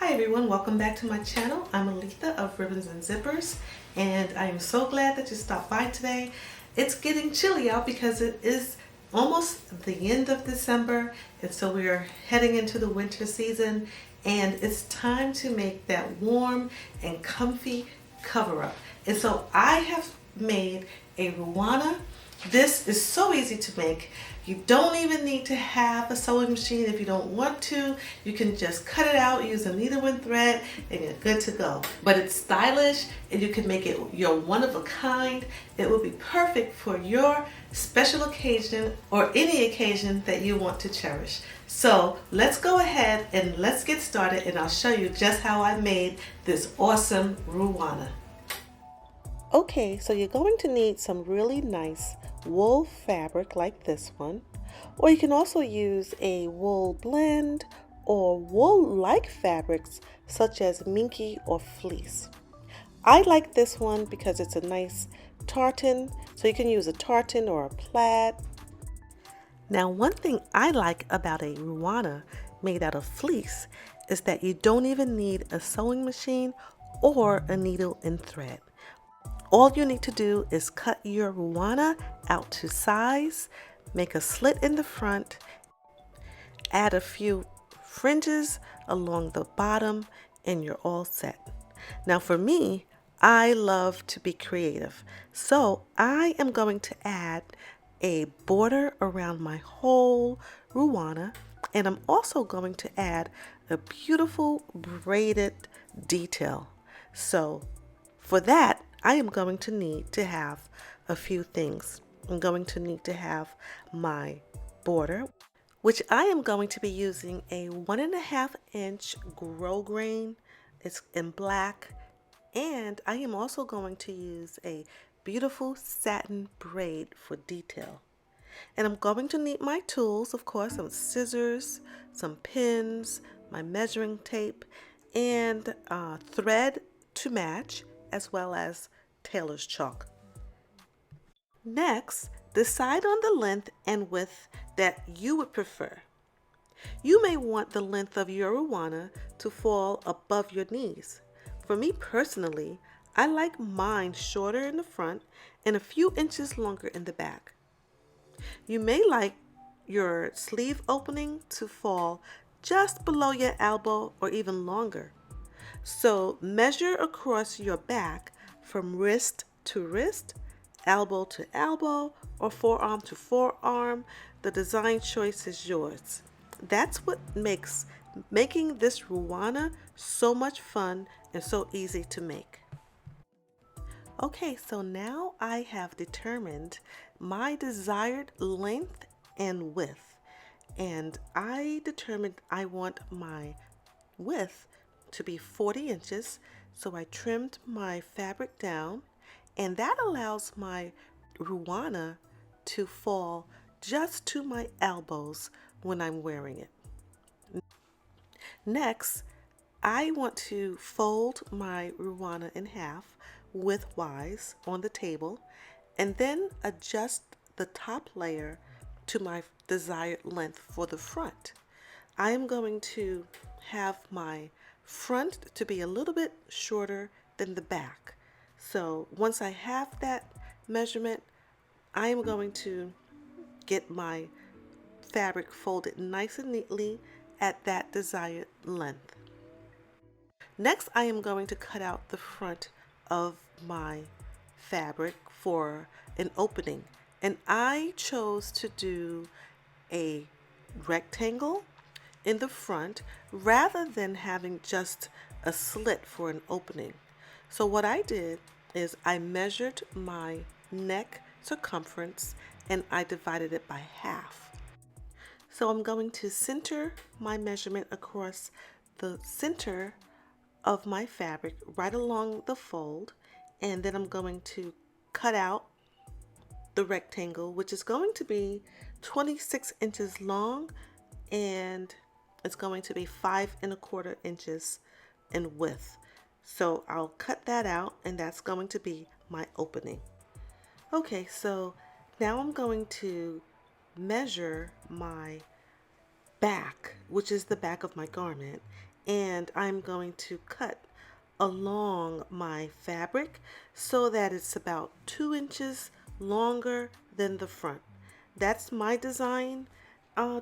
Hi everyone, welcome back to my channel. I'm Aletha of Ribbons and Zippers, and I am so glad that you stopped by today. It's getting chilly out because it is almost the end of December, and so we are heading into the winter season, and it's time to make that warm and comfy cover up. And so I have made a Ruana. This is so easy to make. You don't even need to have a sewing machine if you don't want to. You can just cut it out, use a needle and thread, and you're good to go. But it's stylish and you can make it your one of a kind. It will be perfect for your special occasion or any occasion that you want to cherish. So let's go ahead and let's get started, and I'll show you just how I made this awesome Ruana. Okay, so you're going to need some really nice wool fabric like this one, or you can also use a wool blend or wool-like fabrics such as minky or fleece. I like this one because it's a nice tartan, so you can use a tartan or a plaid. Now, one thing I like about a Ruana made out of fleece is that you don't even need a sewing machine or a needle and thread. All you need to do is cut your Ruana out to size, make a slit in the front, add a few fringes along the bottom, and you're all set. Now for me, I love to be creative, so I am going to add a border around my whole Ruana, and I'm also going to add a beautiful braided detail. So for that, I am going to need to have a few things. I'm going to need to have my border, which I am going to be using a 1.5-inch grosgrain. It's in black, and I am also going to use a beautiful satin braid for detail. And I'm going to need my tools, of course, some scissors, some pins, my measuring tape, and thread to match, as well as tailor's chalk. Next, decide on the length and width that you would prefer. You may want the length of your Ruana to fall above your knees. For me personally, I like mine shorter in the front and a few inches longer in the back. You may like your sleeve opening to fall just below your elbow or even longer. So measure across your back from wrist to wrist, elbow to elbow, or forearm to forearm. The design choice is yours. That's what makes making this Ruana so much fun and so easy to make. Okay, so now I have determined my desired length and width, and I determined I want my width to be 40 inches, so I trimmed my fabric down, and that allows my Ruana to fall just to my elbows when I'm wearing it. Next, I want to fold my Ruana in half widthwise on the table, and then adjust the top layer to my desired length for the front. I am going to have my front to be a little bit shorter than the back. So once I have that measurement, I am going to get my fabric folded nice and neatly at that desired length. Next, I am going to cut out the front of my fabric for an opening, and I chose to do a rectangle in the front rather than having just a slit for an opening. So what I did is I measured my neck circumference and I divided it by half. So I'm going to center my measurement across the center of my fabric right along the fold, and then I'm going to cut out the rectangle, which is going to be 26 inches long, and it's going to be 5.25 inches in width. So I'll cut that out, and that's going to be my opening. Okay, so now I'm going to measure my back, which is the back of my garment, and I'm going to cut along my fabric so that it's about 2 inches longer than the front. That's my design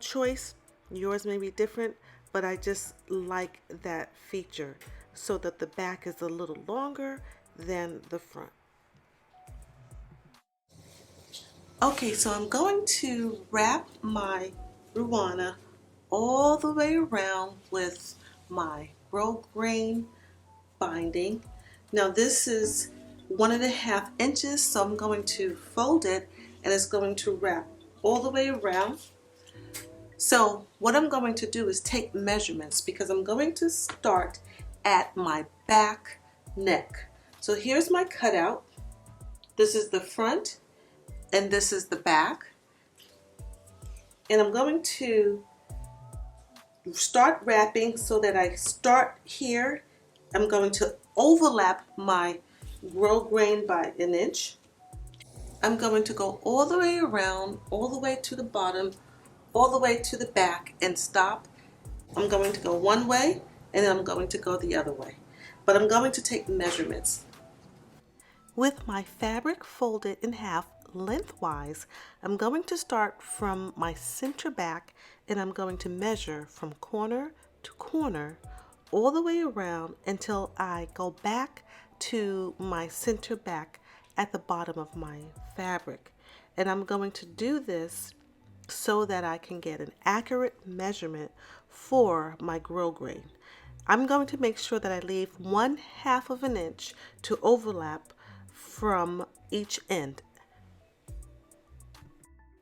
choice. Yours may be different, but I just like that feature so that the back is a little longer than the front. Okay, so I'm going to wrap my Ruana all the way around with my grosgrain binding. Now this is 1.5 inches, so I'm going to fold it and it's going to wrap all the way around. So what I'm going to do is take measurements because I'm going to start at my back neck. So here's my cutout. This is the front and this is the back. And I'm going to start wrapping so that I start here. I'm going to overlap my grosgrain by 1 inch. I'm going to go all the way around, all the way to the bottom, all the way to the back and stop. I'm going to go one way and then I'm going to go the other way. But I'm going to take measurements. With my fabric folded in half lengthwise, I'm going to start from my center back and I'm going to measure from corner to corner all the way around until I go back to my center back at the bottom of my fabric. And I'm going to do this so that I can get an accurate measurement for my grosgrain. I'm going to make sure that I leave 1/2 inch to overlap from each end.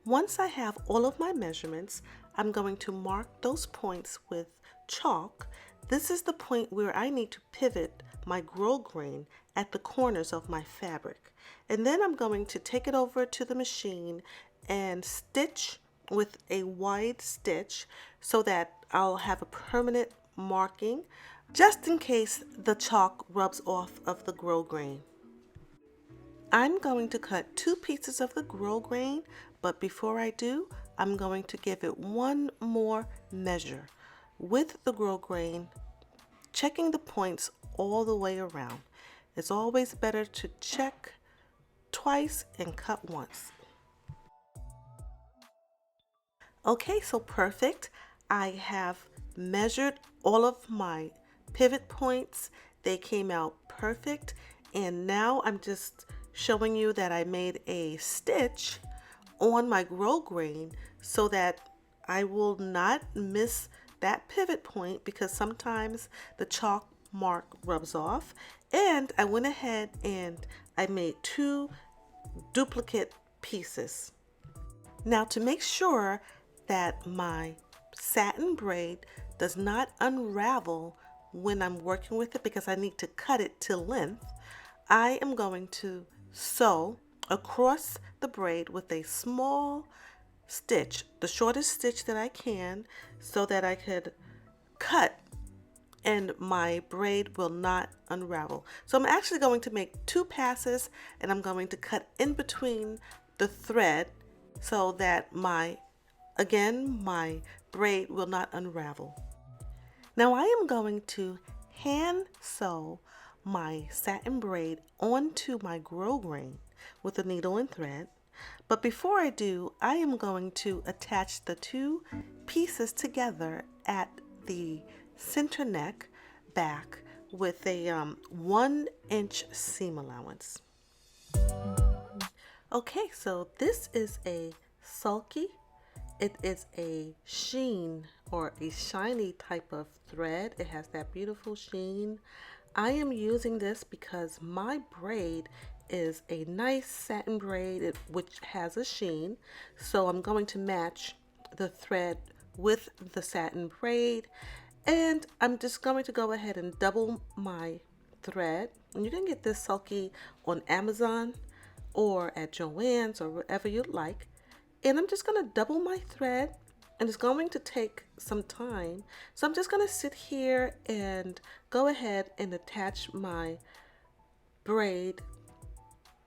Once I have all of my measurements, I'm going to mark those points with chalk. This is the point where I need to pivot my grosgrain at the corners of my fabric. And then I'm going to take it over to the machine and stitch with a wide stitch so that I'll have a permanent marking just in case the chalk rubs off of the grosgrain. I'm going to cut 2 pieces of the grosgrain, but before I do, I'm going to give it one more measure with the grosgrain, checking the points all the way around. It's always better to check twice and cut once. Okay, so perfect. I have measured all of my pivot points. They came out perfect. And now I'm just showing you that I made a stitch on my grosgrain so that I will not miss that pivot point because sometimes the chalk mark rubs off. And I went ahead and I made 2 duplicate pieces. Now to make sure that my satin braid does not unravel when I'm working with it because I need to cut it to length, I am going to sew across the braid with a small stitch, the shortest stitch that I can, so that I could cut and my braid will not unravel. So I'm actually going to make 2 passes and I'm going to cut in between the thread so that my braid will not unravel. Now I am going to hand sew my satin braid onto my grosgrain with a needle and thread. But before I do, I am going to attach the 2 pieces together at the center neck back with a 1-inch seam allowance. Okay, so this is a sulky. It is a sheen or a shiny type of thread. It has that beautiful sheen. I am using this because my braid is a nice satin braid which has a sheen. So I'm going to match the thread with the satin braid. And I'm just going to go ahead and double my thread. And you can get this sulky on Amazon or at Joann's or wherever you'd like. And I'm just going to double my thread and it's going to take some time. So I'm just going to sit here and go ahead and attach my braid,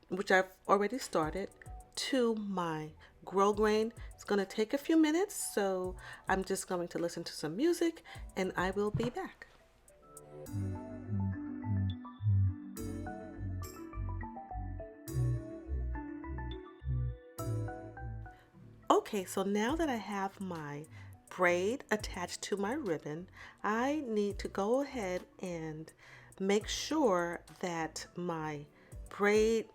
which I've already started, to my grosgrain. It's going to take a few minutes, so I'm just going to listen to some music and I will be back. Okay, so now that I have my braid attached to my ribbon, I need to go ahead and make sure that my braid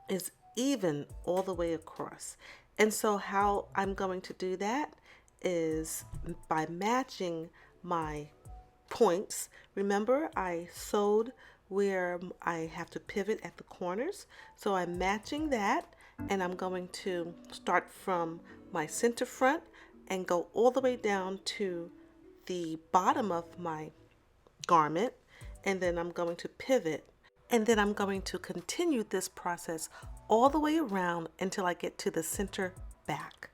is even all the way across. And so how I'm going to do that is by matching my points. Remember, I sewed where I have to pivot at the corners. So I'm matching that, and I'm going to start from my center front and go all the way down to the bottom of my garment, and then I'm going to pivot, and then I'm going to continue this process all the way around until I get to the center back.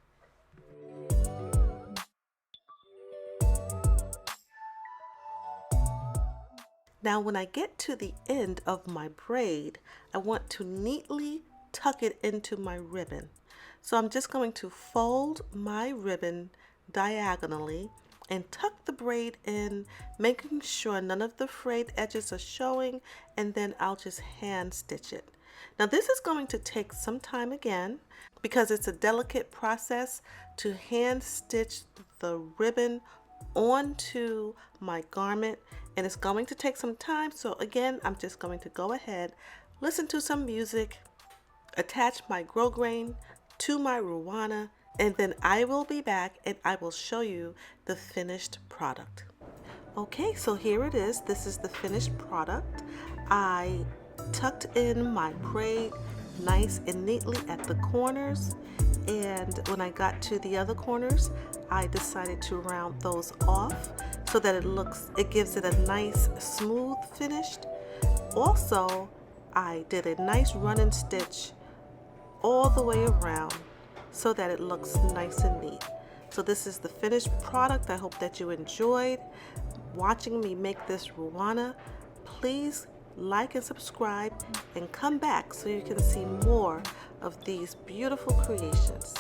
Now when I get to the end of my braid, I want to neatly tuck it into my ribbon. So I'm just going to fold my ribbon diagonally and tuck the braid in, making sure none of the frayed edges are showing, and then I'll just hand stitch it. Now this is going to take some time again because it's a delicate process to hand stitch the ribbon onto my garment, and it's going to take some time. So again, I'm just going to go ahead, listen to some music, attach my grosgrain to my Ruana, and then I will be back and I will show you the finished product. Okay, so here it is. This is the finished product. I tucked in my braid nice and neatly at the corners, and when I got to the other corners, I decided to round those off so that it gives it a nice smooth finish. Also, I did a nice running stitch all the way around so that it looks nice and neat. So this is the finished product. I hope that you enjoyed watching me make this Ruana. Please like and subscribe and come back so you can see more of these beautiful creations.